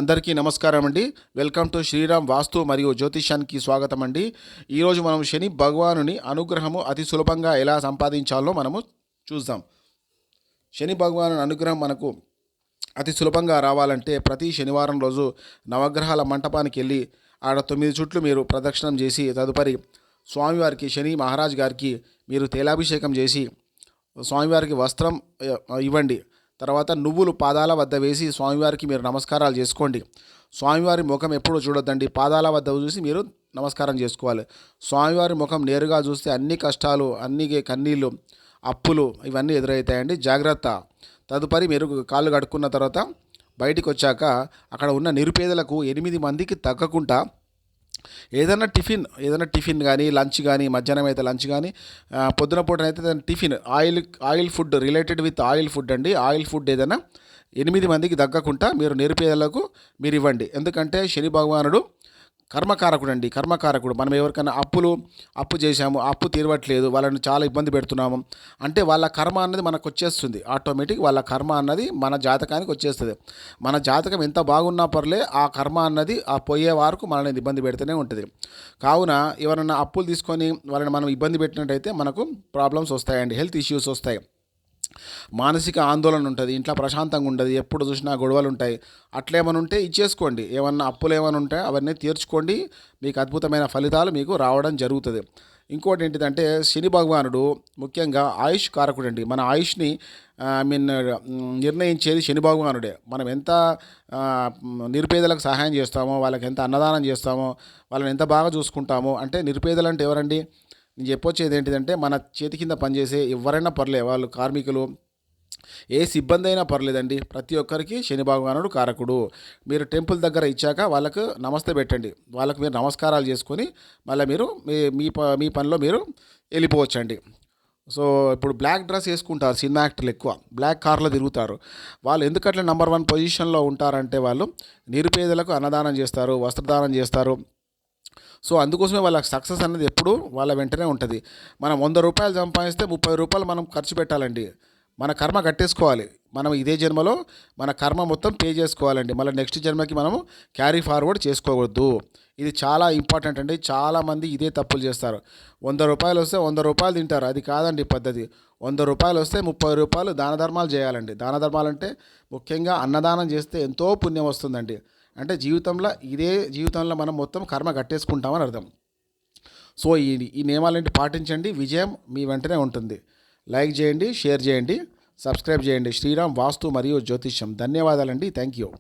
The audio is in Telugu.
అందరికీ నమస్కారం అండి. వెల్కమ్ టు శ్రీరామ్ వాస్తు మరియు జ్యోతిష్యానికి స్వాగతం అండి. ఈరోజు మనం శని భగవానుని అనుగ్రహము అతి సులభంగా ఎలా సంపాదించాలో మనము చూద్దాం. శని భగవాను అనుగ్రహం మనకు అతి సులభంగా రావాలంటే ప్రతి శనివారం రోజు నవగ్రహాల మంటపానికి వెళ్ళి ఆడ 9 చుట్లు మీరు ప్రదక్షిణం చేసి తదుపరి స్వామివారికి శని మహారాజ్ గారికి మీరు తైలాభిషేకం చేసి స్వామివారికి వస్త్రం ఇవ్వండి. తర్వాత నువ్వులు పాదాల వద్ద వేసి స్వామివారికి మీరు నమస్కారాలు చేసుకోండి. స్వామివారి ముఖం ఎప్పుడూ చూడొద్దండి, పాదాల వద్ద చూసి మీరు నమస్కారం చేసుకోవాలి. స్వామివారి ముఖం నేరుగా చూస్తే అన్ని కష్టాలు, అన్ని కన్నీళ్ళు, అప్పులు ఇవన్నీ ఎదురవుతాయండి. జాగ్రత్త. తదుపరి మీరు కాళ్ళు కడుక్కున్న తర్వాత బయటికి వచ్చాక అక్కడ ఉన్న నిరుపేదలకు 8 మందికి తగ్గకుండా ఏదైనా టిఫిన్ కానీ, లంచ్ కానీ, మధ్యాహ్నం అయితే లంచ్ కానీ, పొద్దున పూటనైతే tiffin oil food related with oil food అండి. ఆయిల్ ఫుడ్ ఏదైనా 8 మందికి తగ్గకుండా మీరు నిరుపేదలకు మీరు ఇవ్వండి. ఎందుకంటే శని భగవానుడు కర్మకారకుడు అండి, కర్మకారకుడు. మనం ఎవరికైనా అప్పు చేశాము, అప్పు తీరవట్లేదు, వాళ్ళని చాలా ఇబ్బంది పెడుతున్నాము అంటే వాళ్ళ కర్మ అన్నది మనకు వచ్చేస్తుంది. ఆటోమేటిక్ వాళ్ళ కర్మ అన్నది మన జాతకానికి వచ్చేస్తుంది. మన జాతకం ఎంత బాగున్నా పర్లే ఆ కర్మ అన్నది ఆ పోయే వరకు మనల్ని ఇబ్బంది పెడుతూనే ఉంటుంది. కావున ఎవరైనా అప్పులు తీసుకొని వాళ్ళని మనం ఇబ్బంది పెట్టినట్టయితే మనకు ప్రాబ్లమ్స్ వస్తాయండి, హెల్త్ ఇష్యూస్ వస్తాయి, మానసిక ఆందోళన ఉంటుంది, ఇంట్లో ప్రశాంతంగా ఉండదు, ఎప్పుడు చూసినా గొడవలు ఉంటాయి. అట్లేమని ఉంటే ఇచ్చేసుకోండి. ఏమన్నా అప్పులు ఏమైనా ఉంటే అవన్నీ తీర్చుకోండి. మీకు అద్భుతమైన ఫలితాలు మీకు రావడం జరుగుతుంది. ఇంకోటి ఏంటిదంటే శని భగవానుడు ముఖ్యంగా ఆయుష్ కారకుడు అండి. మన ఆయుష్ని నిర్ణయించేది శని భగవానుడే. మనం ఎంత నిరుపేదలకు సహాయం చేస్తామో, వాళ్ళకి ఎంత అన్నదానం చేస్తామో, వాళ్ళని ఎంత బాగా చూసుకుంటామో, అంటే నిరుపేదలు అంటే ఎవరండి? నేను చెప్పొచ్చేది ఏంటిదంటే మన చేతి కింద పనిచేసే ఎవరైనా పర్లే, వాళ్ళు కార్మికులు, ఏ సిబ్బంది అయినా పర్లేదండి, ప్రతి ఒక్కరికి శని భగవానుడు కారకుడు. మీరు టెంపుల్ దగ్గర ఇచ్చాక వాళ్ళకు నమస్తే పెట్టండి, వాళ్ళకు మీరు నమస్కారాలు చేసుకొని మళ్ళీ మీరు మీ పనిలో మీరు వెళ్ళిపోవచ్చండి. సో ఇప్పుడు బ్లాక్ డ్రెస్ వేసుకుంటారు సినిమా యాక్టర్లు, ఎక్కువ బ్లాక్ కార్లో తిరుగుతారు. వాళ్ళు ఎందుకట్లా నెంబర్ 1 పొజిషన్లో ఉంటారంటే వాళ్ళు నిరుపేదలకు అన్నదానం చేస్తారు, వస్త్రదానం చేస్తారు. సో అందుకోసమే వాళ్ళ సక్సెస్ అనేది ఎప్పుడు వాళ్ళ వెంటనే ఉంటుంది. మనం 100 రూపాయలు సంపాదిస్తే 30 రూపాయలు మనం ఖర్చు పెట్టాలండి. మన కర్మ కట్టేసుకోవాలి. మనం ఇదే జన్మలో మన కర్మ మొత్తం పే చేసుకోవాలండి. మళ్ళీ నెక్స్ట్ జన్మకి మనము క్యారీ ఫార్వర్డ్ చేసుకోవద్దు. ఇది చాలా ఇంపార్టెంట్ అండి. చాలామంది ఇదే తప్పులు చేస్తారు. 100 రూపాయలు వస్తే 100 రూపాయలు తింటారు. అది కాదండి పద్ధతి. 100 రూపాయలు వస్తే 30 రూపాయలు దాన ధర్మాలు చేయాలండి. దాన ధర్మాలు అంటే ముఖ్యంగా అన్నదానం చేస్తే ఎంతో పుణ్యం వస్తుందండి. అంటే జీవితంలో మనం మొత్తం కర్మ కట్టేసుకుంటామని అర్థం. సో ఈ నియమాలేంటి పాటించండి, విజయం మీ వెంటనే ఉంటుంది. లైక్ చేయండి, షేర్ చేయండి, సబ్స్క్రైబ్ చేయండి. శ్రీరామ్ వాస్తు మరియు జ్యోతిష్యం. ధన్యవాదాలండి. Thank you.